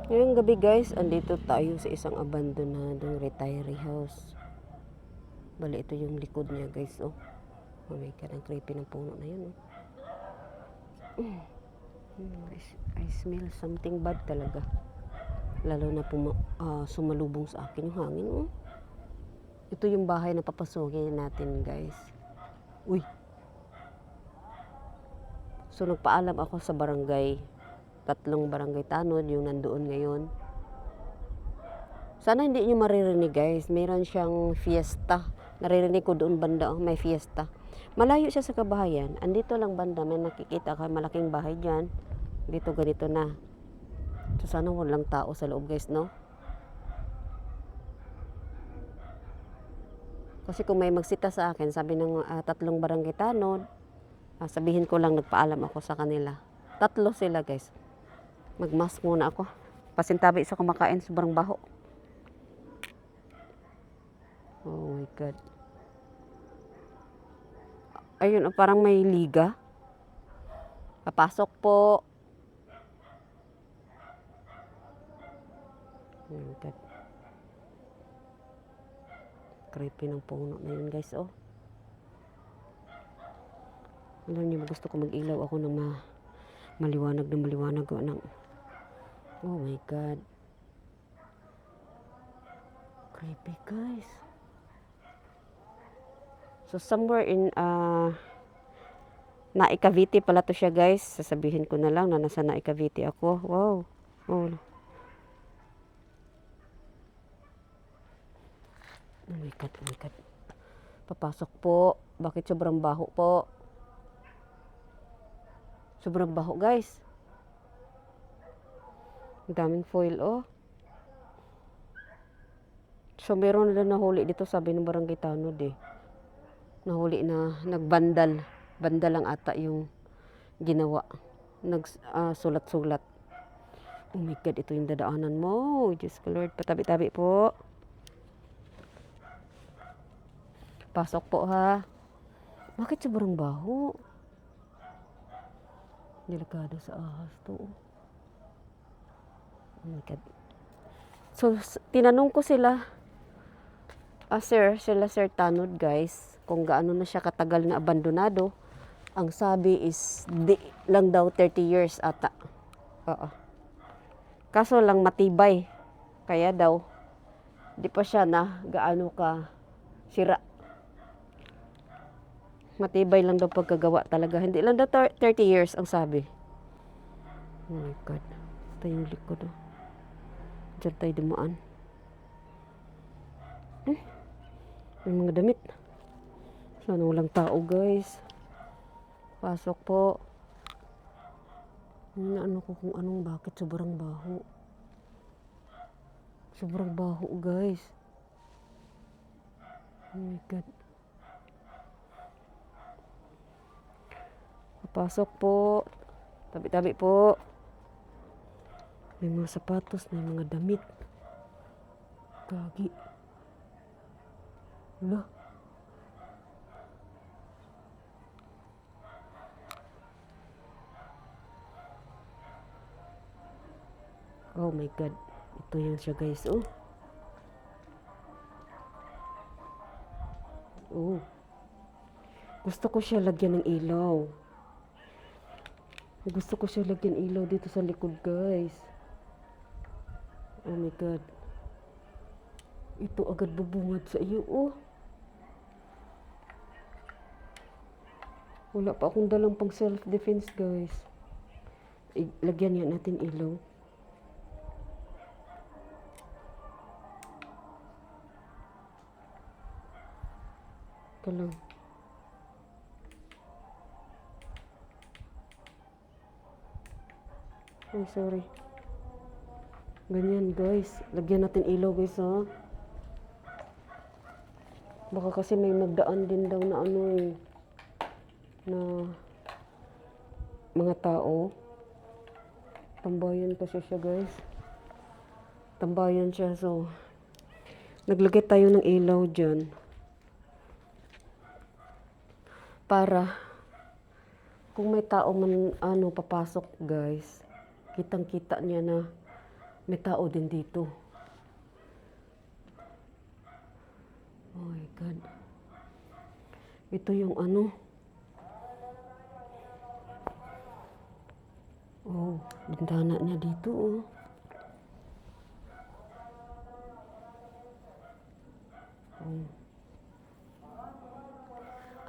Ngayong gabi guys, andito tayo sa isang abandonadong retiree house. Bali, ito yung likod niya guys, oh. Oh my God, ang creepy ng puno na yun, oh. I smell something bad talaga. Lalo na sumalubong sa akin yung hangin, oh. Ito yung bahay na papasukin natin guys. Uy! So, nagpaalam ako sa barangay. 3 barangay tanod, yung nandoon ngayon. Sana hindi nyo maririnig guys. Mayroon siyang fiesta. Naririnig ko doon banda, oh, may fiesta. Malayo siya sa kabahayan. Andito lang banda, may nakikita ka malaking bahay dyan. Dito ganito na. So sana walang tao sa loob guys, no? Kasi kung may magsita sa akin, sabi ng 3 barangay tanod, sabihin ko lang nagpaalam ako sa kanila. 3 sila guys. Magmask muna ako. Pasintabi sa kumakain, sobrang baho. Oh my God. Ayun, parang may liga. Papasok po. Oh my God. Creepy ng puno na yun guys, oh. Alam niyo, gusto ko mag-ilaw ako ng maliwanag na maliwanag. Oh my God. Creepy guys. So somewhere in Naik Cavite pala to siya guys. Sasabihin ko na lang na nasa Naik Cavite ako. Wow. Oh. Oh my God, oh my God. Papasok po. Bakit sobrang baho po? Sobrang baho guys. Ang daming foil, oh. So meron na nahuli dito, sabi ng barangay tanod, eh. Nahuli na nagbandal. Bandal lang ata yung ginawa. Sulat-sulat. Oh my God, ito yung dadaanan mo. Diyos ko Lord, patabi-tabi po. Pasok po ha. Bakit sobrang baho? Delikado sa ahas to. Oh my God. So, tinanong ko sila, Sir Tanod guys, kung gaano na siya katagal na abandonado. Ang sabi is, di lang daw 30 years ata. Oo. Kaso lang matibay. Kaya daw, di pa siya na gaano ka sira. Matibay lang daw pagkagawa talaga. Hindi lang daw 30 years ang sabi. Oh my God. Ito yung likod. Oh. Diyan tayo dumaan. May mga damit. Sana walang tao guys. Pasok po. Ano ko kung anong bakit sobrang baho. Sobrang baho guys. Oh my God. Pasok po. Tabi-tabi po. May mga sapatos, may mga damit. Gagi. Wala. Oh my God. Ito yan siya guys. Oh. Oh. Gusto ko siya lagyan ng ilaw. Gusto ko siya lagyan ilaw dito sa likod guys. Oh my God. Ito agad bubungad sa iyo. Oh. Wala pa akong dalang pang self-defense guys. Lagyan yan natin ilaw. Lang. Ay, sorry. Ganyan guys. Lagyan natin ilaw guys ha. Baka kasi may magdaan din daw na ano eh. Na mga tao. Tambayan kasi siya guys. Tambayan siya, so naglagay tayo ng ilaw dyan. Para kung may tao man papasok guys, kitang-kita niya na May tao din dito. Oh my God. Ito yung ano. Oh, bintana niya dito oh. Oh.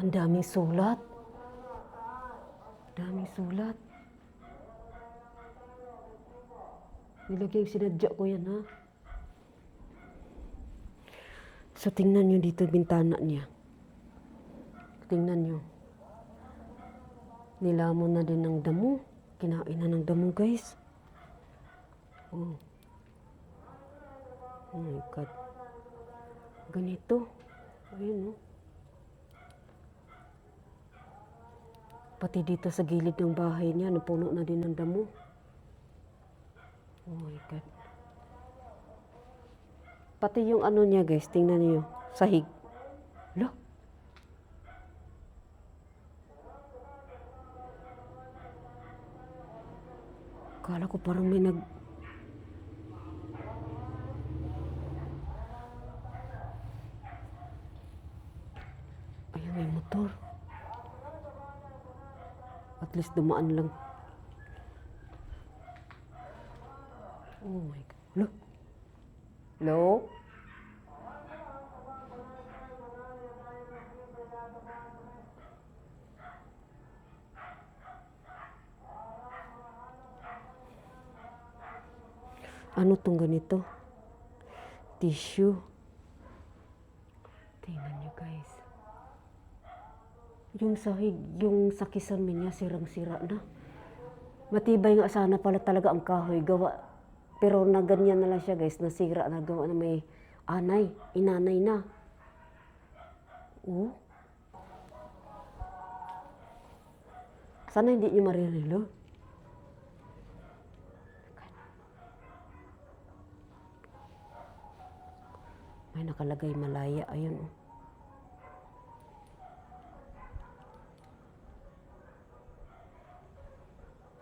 Ang daming sulat. Daming sulat. Nilagay sinadya ko yan ha. So tingnan nyo dito bintana niya. Tingnan nyo. Nilamon na din ng damo. Kinain na ng damo guys. Oh. Oh my God. Ganito. Ayun oh. Pati dito sa gilid ng bahay niya, napuno na din ng damo. Oh my God. Pati yung ano niya guys, tingnan niyo, sahig. Lo. Kala ko parang may Ayun, may motor. At least dumaan lang. Oh my God. Look. Hello? Ano tong ganito? Tissue. Tingnan nyo guys. Yung sahig, yung sa kisame niya, sirang-sira na. Matibay nga sana pala talaga ang kahoy. Gawa. Pero na ganyan na lang siya guys, nasira na gawa na may anay, inanay na. Oh. Sana hindi niyo maririlo. May nakalagay Malaya, ayun oh.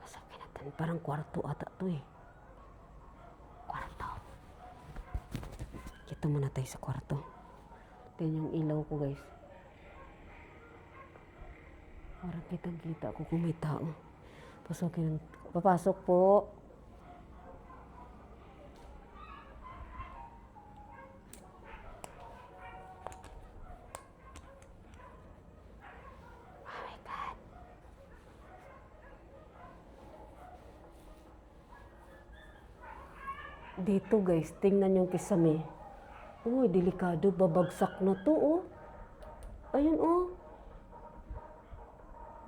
Masakit natin, parang kwarto ata to eh. Kwarto. Kita muna tayo sa kwarto. Tingnan yung ilaw ko guys. Parang kitang-kita ko kung may tao. Papasok po. Dito guys, tingnan yung kisame. Uy, delikado, babagsak na to oh. Ayun oh.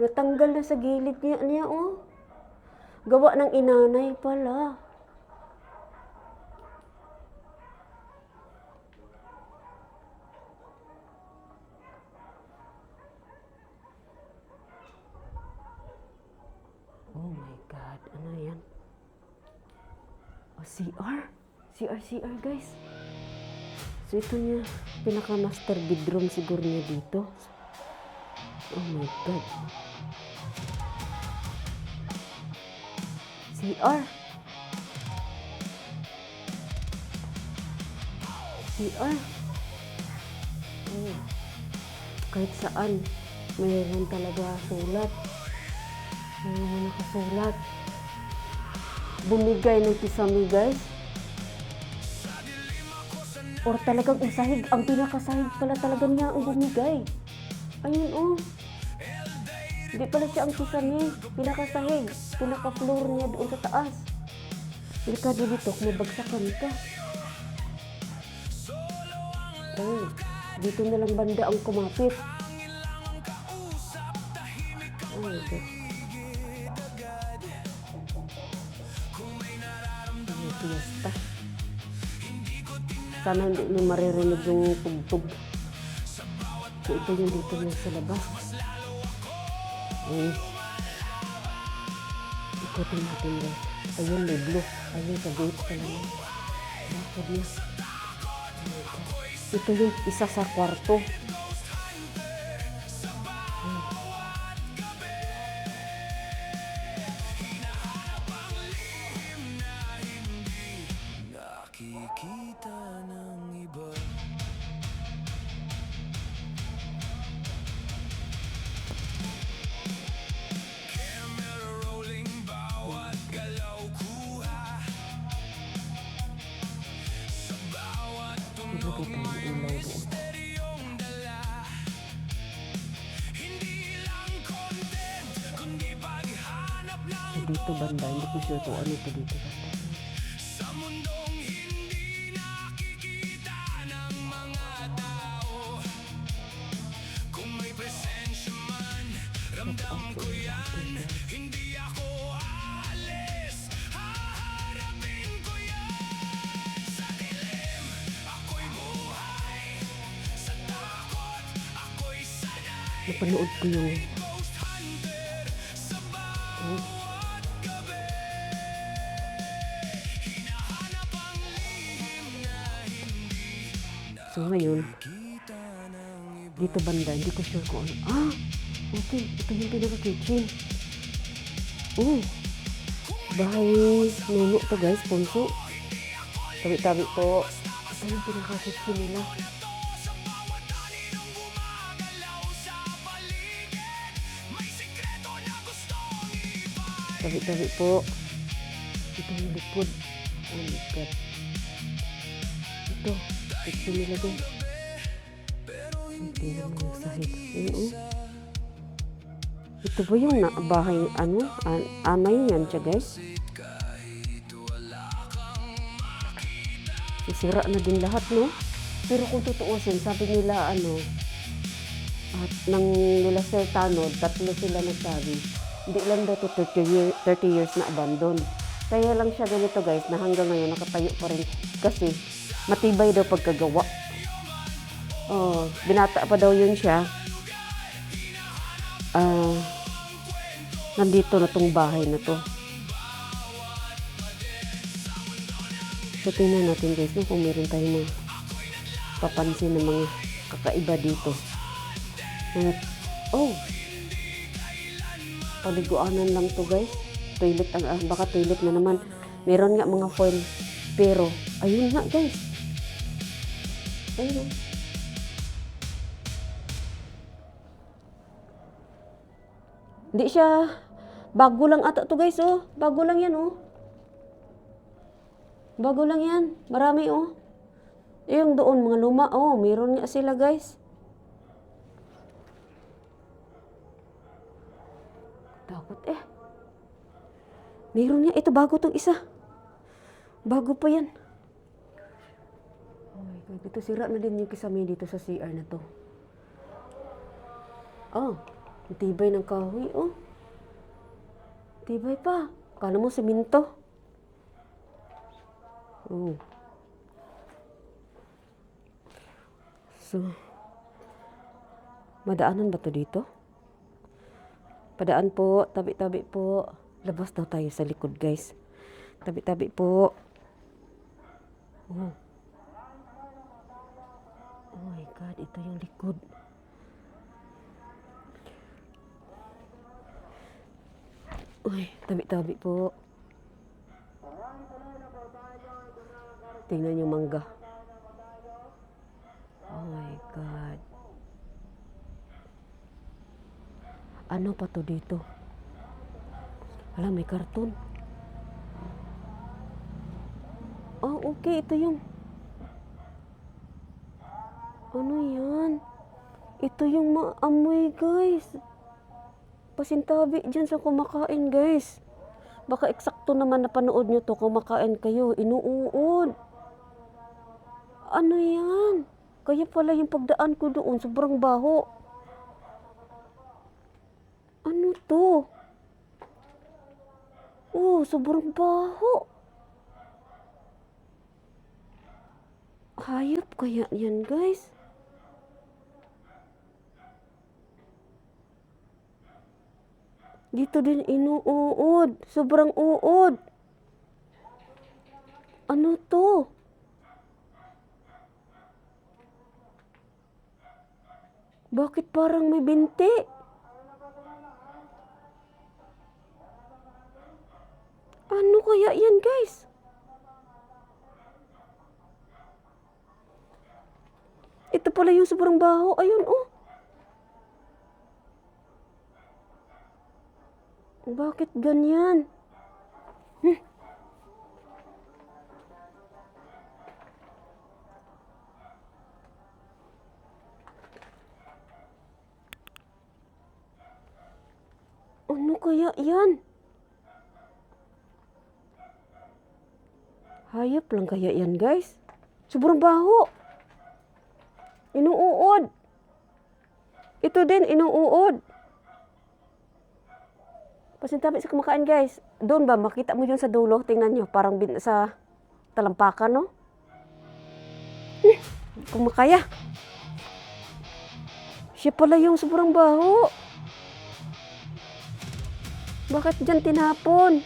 Natanggal na sa gilid niya oh. Gawa ng inanay pala. Oh my God, ano yan? Oh, CR. CR guys. So ito niya, pinaka-master bedroom siguro niya dito. Oh my God. CR. Oh. Kahit saan, mayroon talaga sulat. Mayroon nakasulat. Bumigay ng kisame guys. Or talagang usahig, ang pinakasahig pala talaga niya ang bumigay. Ayun oh. Hindi pala siya ang kisame, pinakasahig, pinaka-floor niya doon sa taas. Delikado dito, mabagsakan ka. Oh, dito na lang banda ang kumapit. Oh my God. Fiesta. Sana hindi nyo maririnig yung tugtog. So ito yung dito yung sa labas. Ay. Ikutin natin guys. Ayun, may blue. Ayun, sa gate pa lang. Bakit niya? Ito yung isa sa kwarto. Ilagay tayo ng ilaw doon. Dito banda, hindi ko sure kung ano ito dito banda. Napanood ko yung so ngayon dito banda, hindi ko sure kung ano. Okay, ito yung pinaka-kitchen. Bahay nuno to guys, punso. Tabi-tabi po. Ito yung pinaka-kitchen nila. Tabi-tabi po. Ito yung likod. Oh my God. Ito nila din. Ito yung sahig. Ito ba yung bahay, anay yan siya guys? Sisira na din lahat, no? Pero kung tutuusin, sabi nila, at nang nila Sir Tanod, 3 sila nagsabi, hindi lang daw to 30 years na abandon. Kaya lang siya ganito guys, na hanggang ngayon nakatayo pa rin kasi matibay daw pagkagawa. Binata pa daw yun siya. Nandito na tong bahay na to. So tingnan natin guys, no, kung meron tayo papansin ng mga kakaiba dito. Paliguanan lang to guys. Toilet, baka toilet na naman. Meron nga mga foil. Pero, ayun nga guys. Ayun. Hindi siya, bago lang ata to guys, oh. Bago lang yan, oh. Bago lang yan. Marami, oh. Yung doon, mga luma, oh. Meron nga sila guys. Takot eh. Meron nga. Ito, bago tong isa. Bago pa yan. Oh my God. Ito, sira na din yung kisame dito sa CR na to. Tibay ng kahoy, oh. Tibay pa. Kala mo simento. So, madaanan ba to dito? Padaan po, tabi-tabi po. Labas daw tayo sa likod, guys. Tabi-tabi po. Oh my God, ito yung likod. Uy, tabi-tabi po. Tingnan yung mangga. Oh my God. Ano pa to dito? Alam, may karton. Okay. Ito yung... Ano yan? Ito yung maamoy, guys. Pasintabi dyan sa kumakain, guys. Baka eksakto naman na panood nyo to, kumakain kayo. Inuuod. Ano yan? Kaya pala yung pagdaan ko doon, sobrang baho. Ano to? Sobrang baho. Hayop kaya yan, guys? Dito din inuud. Sobrang uod. Ano to? Bakit parang may binti? Ano kaya yan, guys? Ito pala yung sobrang baho. Ayun, oh. Bakit ganyan? Ano kaya yan? Hayop lang kaya yan, guys. Sobrang baho. Inuuod. Ito din, inuuod. Pasintabi sa kumakain, guys. Doon ba? Makita mo yun sa dulo. Tingnan nyo. Parang sa talampakan, no? Kumakaya. Siya pala yung sobrang baho. Bakit dyan tinapon?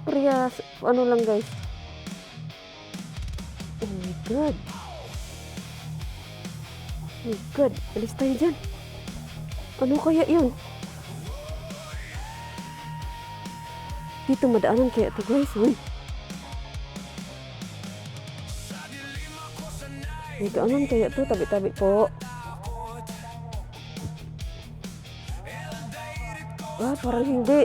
Parehas, ano lang, guys. Oh my God. Oh my God. Alis tayo dyan. Ano kaya yun? Dito madaanan kaya ito, guys. Madaanan kaya ito. Tabi-tabi po. Parang hindi.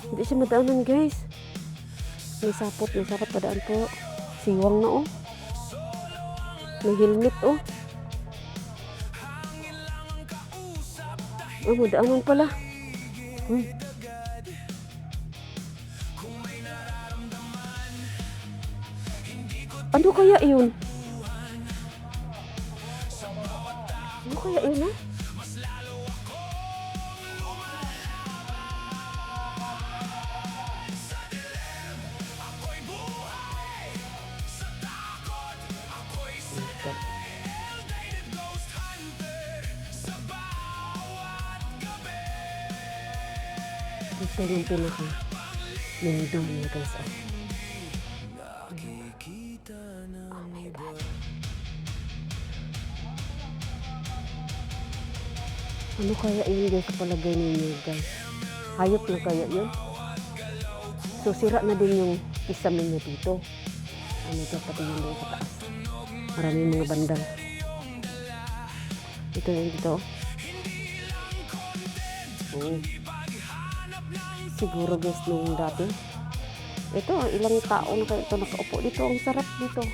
Hindi siya madaanan, guys. May sapot padaan po. Siwang na, oh. May helmet, oh. Madaanan pala. Ano kaya yun? Ano kaya yun, ha? Ito yung pinaka lindong niya, guys. Oh my God. Ano kaya yun, guys, sa palagay ninyo, guys? Hayop na kaya yun? So, sira na din yung isamin niya dito. Ano ito, pati yung doon sa taas. Maraming mga bandal. Ito yung dito. Oh. Siguro, guys, nung dati. Ito, ilang tao na kayo ito nakaupo dito. Ang sarap dito.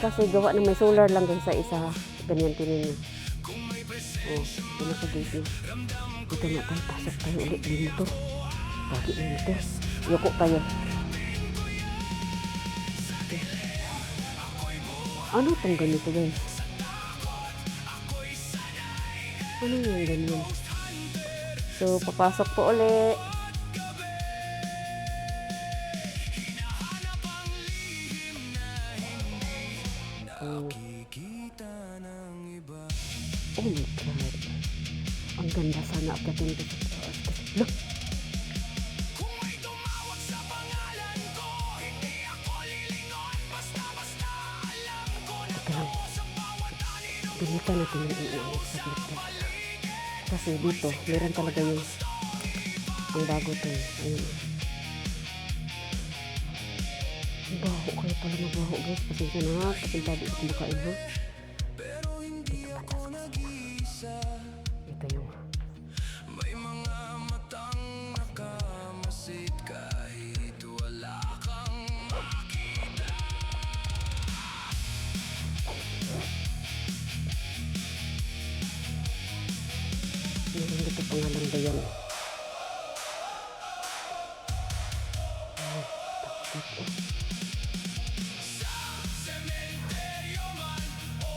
Kasi gawa na may solar lang, guys, sa isa. Ganyan tinin niya. Oh, ito na sa gate niya. Dito na tayo. Pasok tayo ulit dito. Pagi dito. Yoko tayo. Ano itong ganito, guys? Ano yung ganyan? So, papasok po ulit. Oh my God. Ang ganda sana akyatin ito sa taas. Look! Dilitan natin yung iiyak sa dito. Kasi dito, meron talaga yung ang bago to. Ayun. Baho kayo pala mabaho, guys. Pasensya na. Pasintabi sa kumakain, ha? Dito patas kasi na. Ito yung may mga matang nakamasid kahit wala kang makita. Meron dito pangalan ba yan?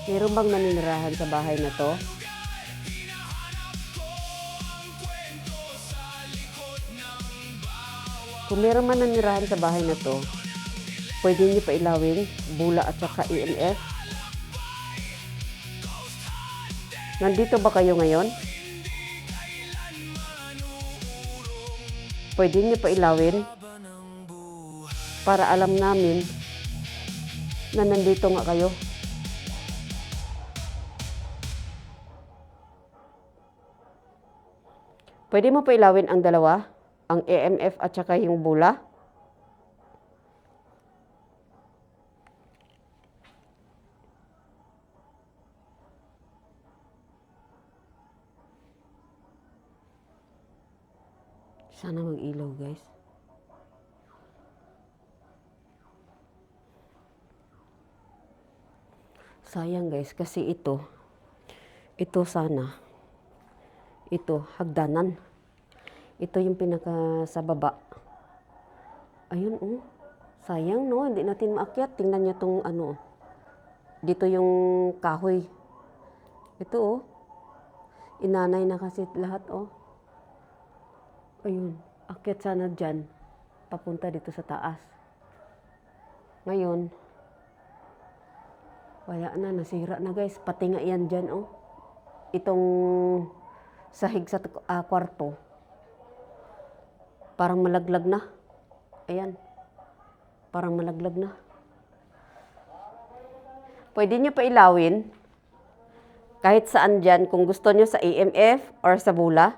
Meron bang naninirahan sa bahay na to? Kung meron man nanirahan sa bahay na to, pwede niyo pa ilawin, bula at saka EMF. Nandito ba kayo ngayon? Pwede niyo pa ilawin para alam namin na nandito nga kayo. Pwede mo pa ilawin ang dalawa, ang EMF at saka yung bula. Sana mag-ilaw, guys. Sayang, guys, kasi ito sana, ito, hagdanan. Ito yung pinaka sa baba. Ayun, oh. Sayang, no? Hindi natin maakyat. Tingnan nyo tong ano. Dito yung kahoy. Ito, oh. Inanay na kasi lahat, oh. Ayun. Akyat sana dyan. Papunta dito sa taas. Ngayon, wala na. Nasira na, guys. Pati nga yan dyan, oh. Itong sahig sa kwarto. Parang malaglag na. Ayan. Parang malaglag na. Pwede nyo pa ilawin. Kahit saan dyan. Kung gusto nyo sa EMF or sa bula.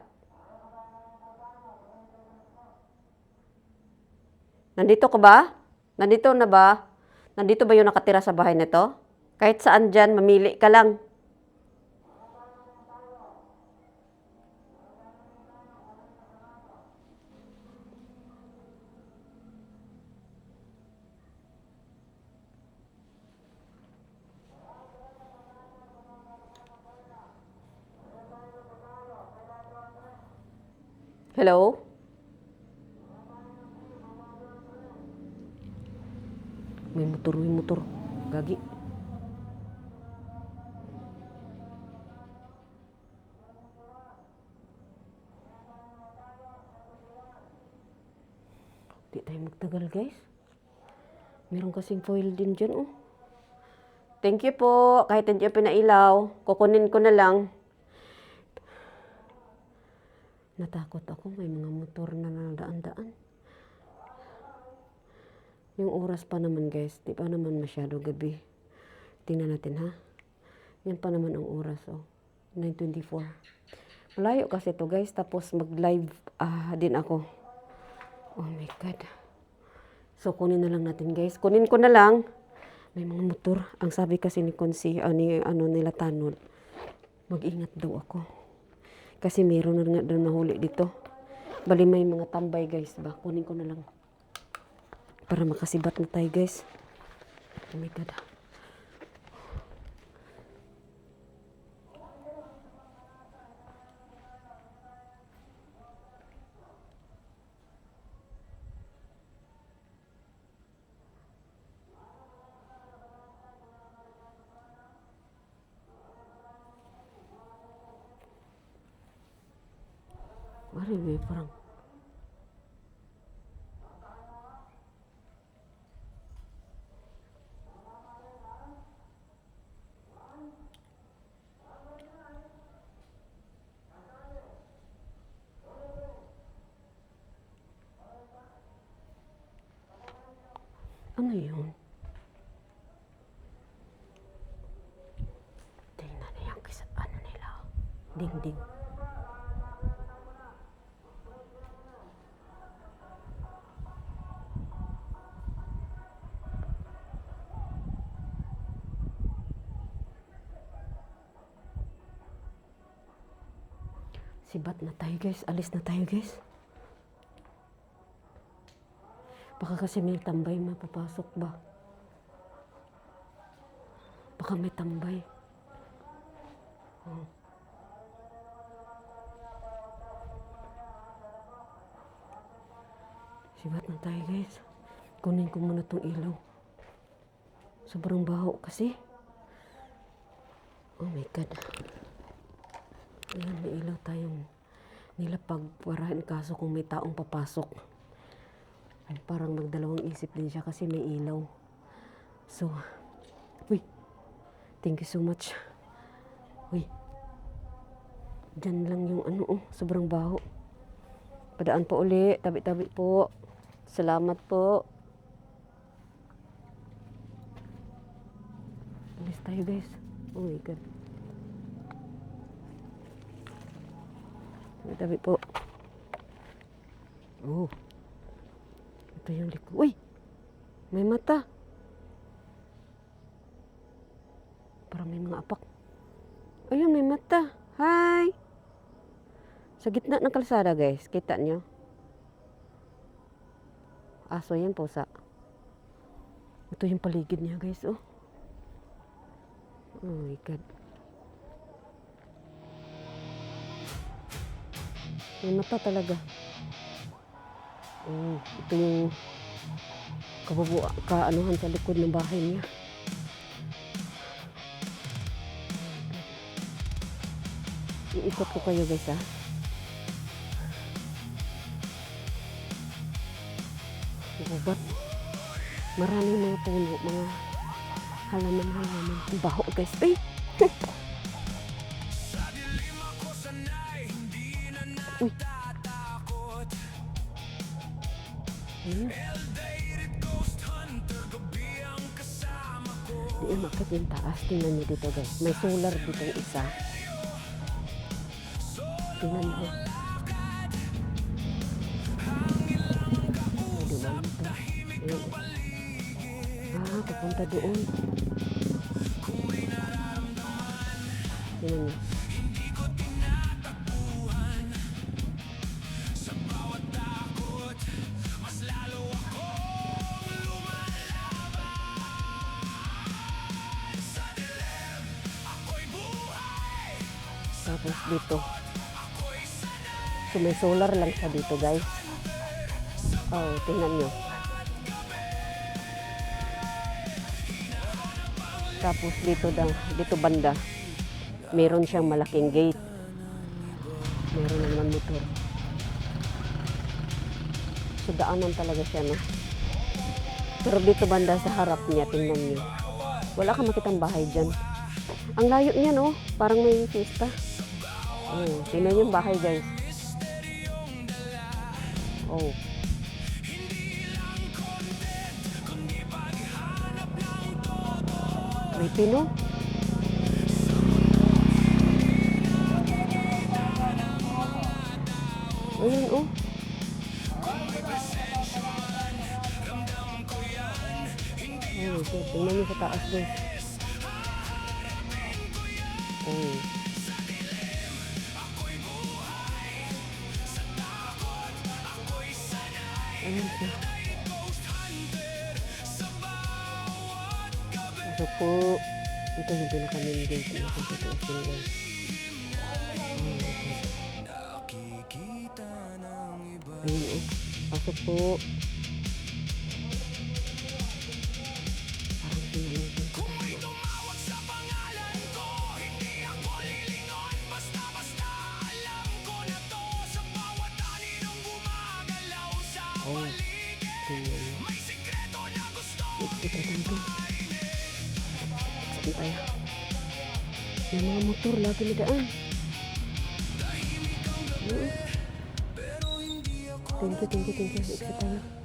Nandito ka ba? Nandito na ba? Nandito ba yung nakatira sa bahay nito? Kahit saan dyan, mamili ka lang. Hello? May motor. Gagi. Di tayo magtagal, guys. Meron kasing foil din dyan, oh. Thank you po. Kahit hindi yung pinailaw, kukunin ko na lang. Natakot ako. May mga motor na nadaan-daan. Yung oras pa naman, guys. Di pa naman masyado gabi. Tingnan natin, ha? Yan pa naman ang oras, oh. 9:24. Malayo kasi to, guys. Tapos mag-live din ako. Oh my God. So, kunin na lang natin, guys. Kunin ko na lang. May mga motor. Ang sabi kasi ni Konsi, nila Tanod, mag-ingat daw ako. Kasi meron na nga daw nahuli dito. Bali may mga tambay, guys, ba? Kunin ko na lang. Para makasibat na tayo, guys. Oh my God. Wari, may parang ano yun? Tingnan na yan kasi ano nila. Ding-ding. Sibat na tayo, guys. Alis na tayo, guys. Baka kasi may tambay mapapasok ba? Baka may tambay. Oh. Sibat na tayo, guys. Kunin ko muna tong ilaw. Sobrang baho kasi. Oh my God. Ayan, may ilaw tayong nilapag parahan kaso kung may taong papasok. Ay, parang magdalawang isip din siya kasi may ilaw. So, uy, thank you so much. Uy, dyan lang yung sobrang baho. Padaan po uli, tabi-tabi po. Salamat po. Alis tayo, guys. Oh my God. Tabi po. Oh. Ito yung likod. Uy! May mata. Parang may mga apak. Ayun, may mata. Hi! Sa gitna ng kalsada, guys. Kita nyo? aso yan, pusa. Ito yung paligid niya, guys, oh. Oh my God. May mata talaga. Oh, ito yung kaanuhan sa likod ng bahay niya. Iikot ko kayo, guys, ha. Gubat. Maraming mga puno, mga halaman-halaman. Ang baho, guys. Ay! Uy! Ayun. Di umakit yung taas. Tingnan nyo dito, guys. May solar dito yung isa. Tingnan nyo. Papunta doon. Tingnan nyo. Tapos dito. So may solar lang siya dito, guys. Oh, tingnan nyo. Tapos dito banda, meron siyang malaking gate. Meron naman motor. So daanan talaga siya, no? Pero dito banda sa harap niya, tingnan niyo. Wala kang makitang bahay dyan. Ang layo niya, no? Parang may pista. Oh, tingnan yung bahay, guys. Oh. Creepy, no? Ayan, oh. Oh, okay. Tingnan niyo sa taas, guys. Oh. Ayan siya. So po, ito yung pinaka-main gate na kung tutusin, guys. Ayun, oh. Pasok po. Parang sinalitin ko tayo. Oh, tingnan mo. Ito dito. Saan tayo? May mga motor lagi na daan. Thank you. Exit tayo.